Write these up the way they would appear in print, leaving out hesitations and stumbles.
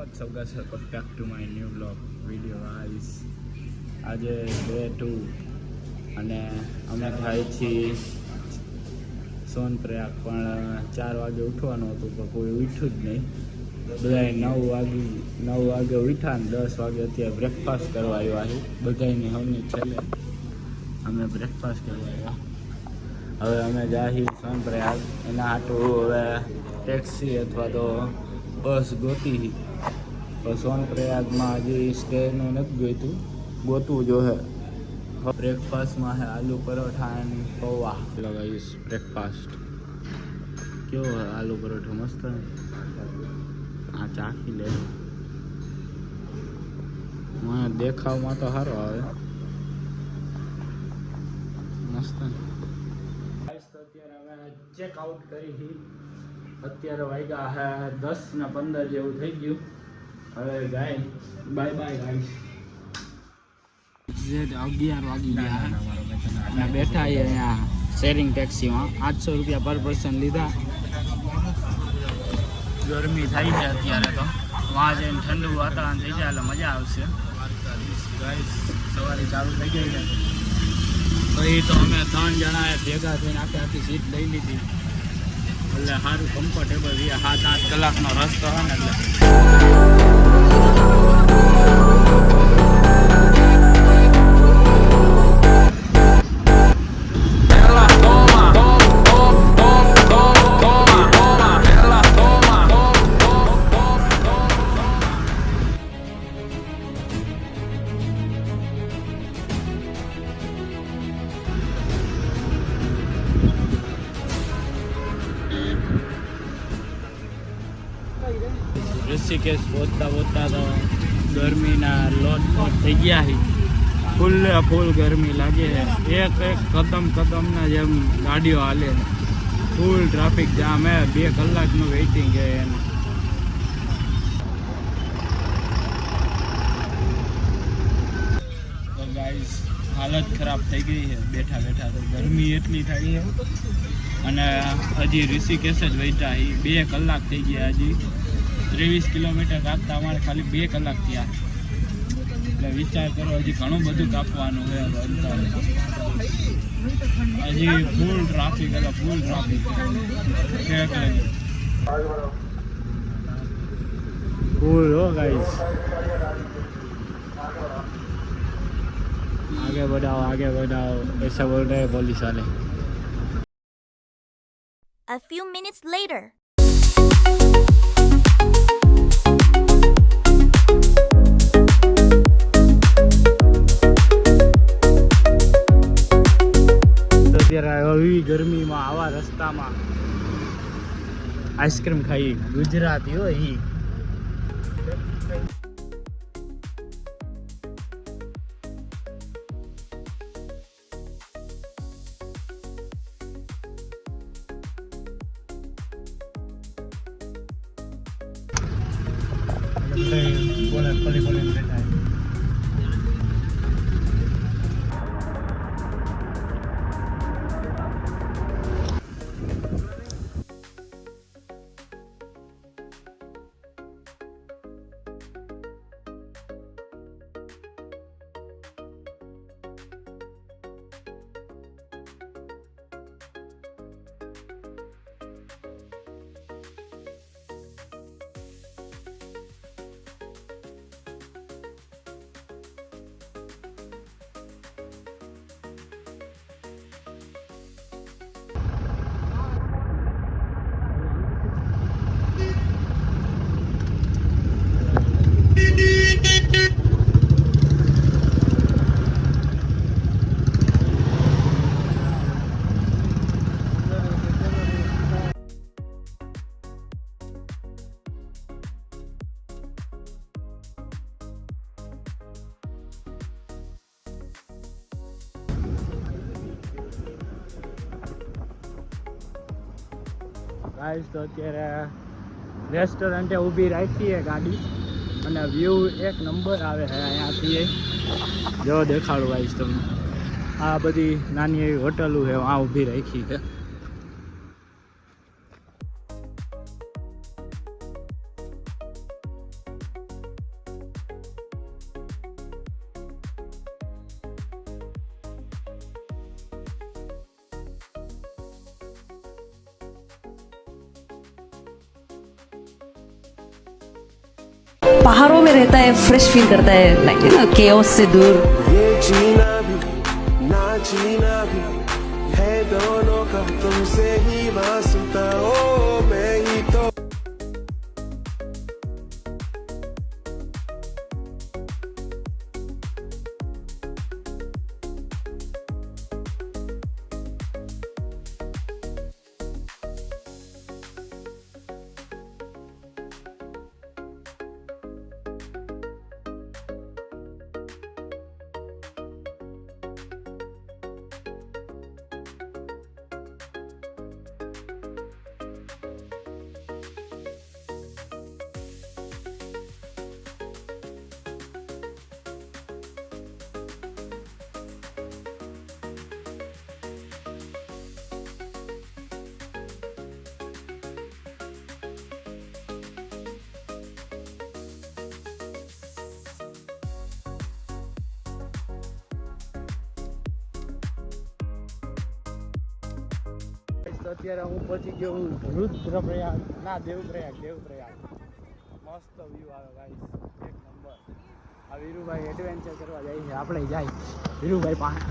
what's up guys, welcome back to my new vlog video guys. આજે day 2 અને અમે થાય છીએ સોનપ્રયાગ, પણ 4 વાગે ઉઠવાનું હતું પણ કોઈ ઉઠ્યું જ નહીં. બધાએ 9 વાગે ઉઠ્યા ને 10 વાગે અત્યારે બ્રેકફાસ્ટ કરવા આવ્યા છે. બધાની સૌની છેલ્લે અમે બ્રેકફાસ્ટ કરવા આવ્યા. હવે અમે જાહી સોનપ્રયાગ, એના હાટું હવે ટેક્સી અથવા તો બસ ગોતી. તો સોનપ્રયાગમાં હજી સ્ટેનું નથી ગોતવું જોઈએ. બ્રેકફાસ્ટમાં છે આલુ પરોઠા અને પૌવા. લગાવીશ બ્રેકફાસ્ટ. કેવો હે આલુ પરોઠો? મસ્ત ને? આ ચાખી લે. મને દેખાવમાં તો સારો આવે, મસ્ત ને? અત્યારે અમે ચેકઆઉટ કરી. અત્યારે વાગ્યા હે 10:15 જેવું થઈ ગયું. હવે ગાય બાય બાય ગાઈસ. 11 વાગી ગયા અને બેઠા અહીંયા શેરિંગ ટેક્સીમાં. 800 રૂપિયા પર પર્સન લીધા. ગરમી થાય છે અત્યારે, તો વાં જઈને ઠંડુ વાતાવરણ થઈ જાય એટલે મજા આવશે. ગાઈસ સવારે ચાલુ થઈ ગઈ છે. પછી તો અમે 3 જણાએ ભેગા થઈને આખી સીટ લઈ લીધી એટલે સારું કમ્ફર્ટેબલ રહે. 7-8 કલાકનો રસ્તો હોય ને એટલે. ઋષિકેશ પહોંચતા તો ગરમીના લોટ થઈ ગયા છે. ફૂલ ગરમી લાગે છે. એક કદમના જેમ ગાડીઓ હાલે. ફૂલ ટ્રાફિક જામ હે. 2 કલાકનું વેઇટિંગ છે એનું. તો ગાઈસ હાલત ખરાબ થઈ ગઈ છે બેઠા તો. ગરમી એટલી થઈ છે અને હજી ઋષિકેશ જ વૈટા. 2 કલાક થઈ ગયા. હજી 23 કિલોમીટર કાપતા અમારે ખાલી 2 કલાક થયા. એટલે વિચાર કરો, હજી ઘણું બધું કાપવાનું છે. હજી ફૂલ ટ્રાફિક ફૂલ હો ગાઈસ. आगे बढ़ाओ ऐसा बोल रहे हैं पुलिस वाले. A few minutes later. અત્યારે ગરમીમાં આવા રસ્તામાં આઈસ્ક્રીમ ખાઈ. ગુજરાતી હોય ઈ. ખોલી બેઠા. ગાઈસ તો અત્યારે રેસ્ટોરન્ટે ઊભી રાખીએ ગાડી અને વ્યૂ એક નંબર આવે છે અહીંયાથી. જો દેખાડું ગાઈસ તમને. આ બધી નાની એવી હોટલો છે, આ ઊભી રાખી છે. पहाड़ों में रहता है फ्रेश फील करता है लाइक यू नो केओस से दूर ये जीना भी ना जीना भी है दोनों का तुमसे ही वास्ता ओ मैं ही तो તો અત્યારે હું પહોંચી ગયો હું રુદ્રપ્રયાગ ના દેવપ્રયાગ મસ્ત વ્યૂ આવે ગાઈસ એક નંબર આ વીરુભાઈ એડવેન્ચર કરવા જાય છે આપણે જાય વીરુભાઈ પાસે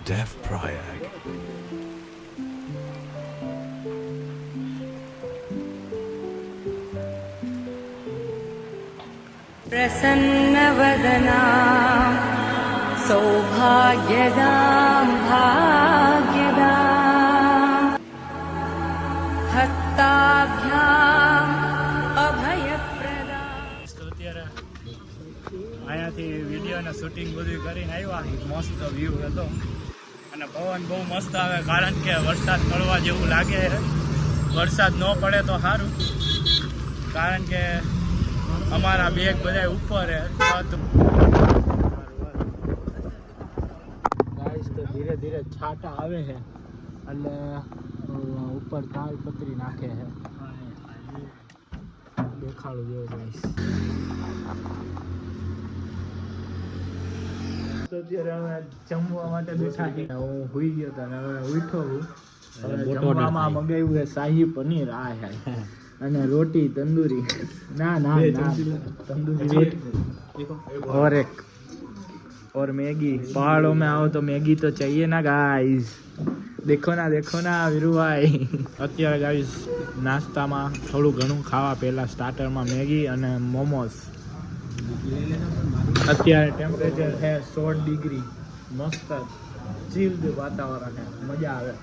Dev Prayag. प्रसन्नवदना सौभाग्यदां भाग्यदां हस्ताभ्याम् अभयप्रदा તો અત્યારે અહીંયાથી વિડીયોને શૂટિંગ બધું કરીને આવ્યા મસ્ત વ્યૂ હતો અને પવન બહુ મસ્ત આવે કારણ કે વરસાદ પડવા જેવું લાગે છે વરસાદ ન પડે તો સારું કારણ કે અમારા બેગ બધા ઉપર હે ગાઈસ તો ધીરે ધીરે છાંટા આવે છે એટલે ઉપર તાલપત્રી નાખે છે દેખાડું જેવો ગાઈસ તો અત્યારે હવે જમવા માટે બેઠા છીએ હું હુઈ ગયો હતો અને હવે ઉઠો હું જમવામાં મંગાવ્યું છે શાહી પનીર આ છે અને रोटी तंदूरी ना ना ना तंदूरी रोटी और मैगी पहाड़ों में आओ तो मैगी तो चाहिए ना गाइस देखो ना वीरू भाई અત્યારે ગાઈસ નાસ્તામાં થોડું ઘણું ખાવા પહેલા સ્ટાર્ટરમાં મેગી અને મોમોસ અત્યારે ટેમ્પરેચર છે 16 ડિગ્રી મસ્ત ચીલ્ડ વાતાવરણ છે મજા આવે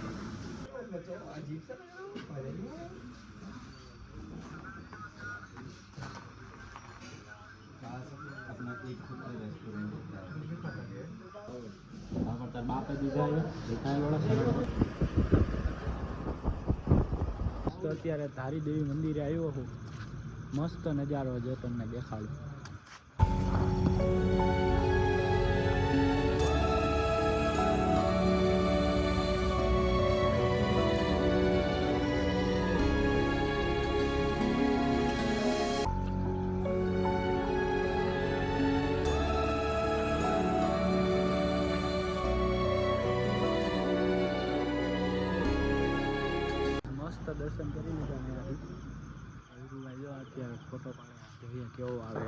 તો અત્યારે ધારી દેવી મંદિરે આવ્યો છું મસ્ત નજારો જો તમને દેખાડું દર્શન કરી લીધા મેં જો અત્યારે ફોટો પાડ્યા જોઈએ કેવો આવે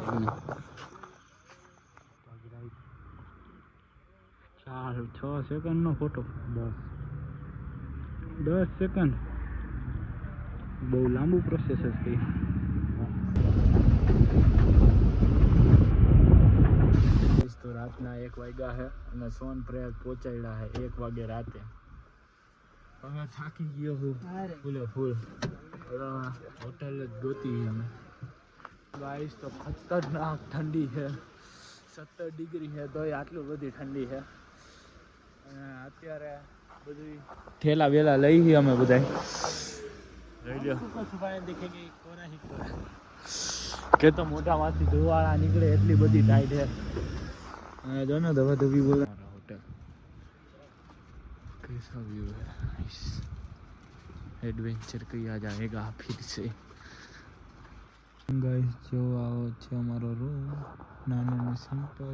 4-6 સેકન્ડનો ફોટો 10 સેકન્ડ બહુ લાંબુ પ્રોસેસ હતી તો રાતના 1 વાગ્યા છે અને સોનપ્રયાગ પહોંચાડ્યા છે 1 વાગે રાતે હવે થાકી ગયો હું ફૂલ હોટલ જ ગોતી અમે ગાઈસ તો ખતરનાક ઠંડી છે 17 ડિગ્રી છે તોય આટલું બધી ઠંડી છે અને અત્યારે બધું ઠેલા વેલા લઈ ગઈ અમે બધા લઈ લ્યો કે તો મોઢામાંથી ધુવાળા નીકળે એટલી બધી ટાઈટ છે અને જો ને ધવા ધવી બોલે હોટલ कैसा व्यू है नाइस एडवेंचर किया जाएगा फिर से गाइस जो आओ છે અમારો રૂમ નાનો ને સિમ્પલ